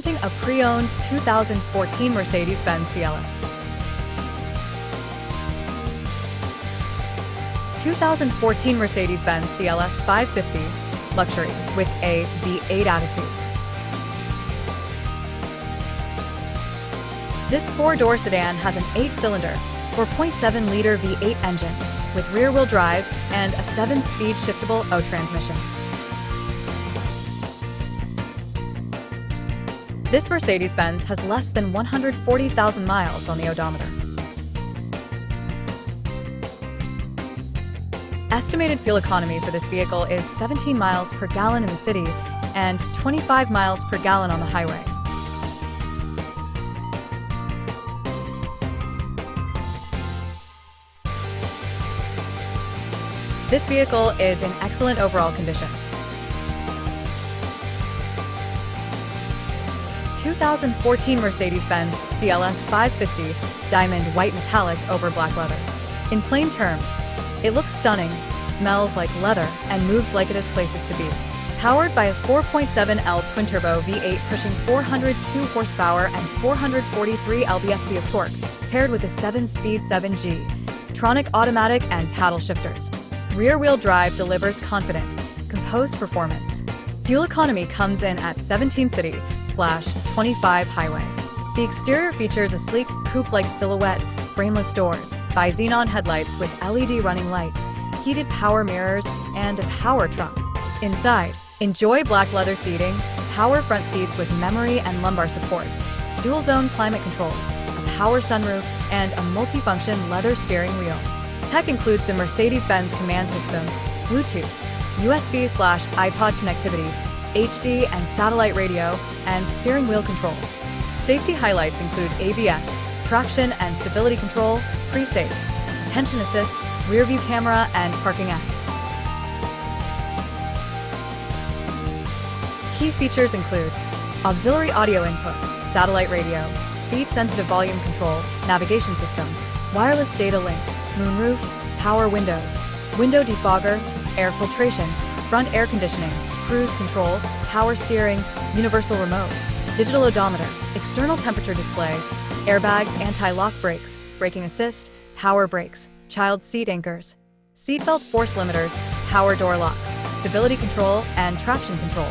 Introducing a pre-owned 2014 Mercedes-Benz CLS. 2014 Mercedes-Benz CLS 550 Luxury with a V8 attitude. This four-door sedan has an 8-cylinder, 4.7-liter V8 engine with rear-wheel drive and a 7-speed shiftable O transmission. This Mercedes-Benz has less than 140,000 miles on the odometer. Estimated fuel economy for this vehicle is 17 miles per gallon in the city and 25 miles per gallon on the highway. This vehicle is in excellent overall condition. 2014 Mercedes-Benz CLS 550 Diamond White Metallic over black leather. In plain terms, it looks stunning, smells like leather, and moves like it has places to be. Powered by a 4.7L twin-turbo V8 pushing 402 horsepower and 443 lb-ft of torque, paired with a 7-speed 7G, tronic automatic and paddle shifters. Rear-wheel drive delivers confident, composed performance. Fuel economy comes in at 17 city/25 highway. The exterior features a sleek coupe-like silhouette, frameless doors, bi-xenon headlights with LED running lights, heated power mirrors, and a power trunk. Inside, enjoy black leather seating, power front seats with memory and lumbar support, dual-zone climate control, a power sunroof, and a multifunction leather steering wheel. Tech includes the Mercedes-Benz command system, Bluetooth, USB/iPod connectivity, HD and satellite radio, and steering wheel controls. Safety highlights include ABS, traction and stability control, pre-safe, attention assist, rear view camera, and parking S. Key features include auxiliary audio input, satellite radio, speed-sensitive volume control, navigation system, wireless data link, moonroof, power windows, window defogger, air filtration, front air conditioning, cruise control, power steering, universal remote, digital odometer, external temperature display, airbags, anti-lock brakes, braking assist, power brakes, child seat anchors, seatbelt force limiters, power door locks, stability control, and traction control.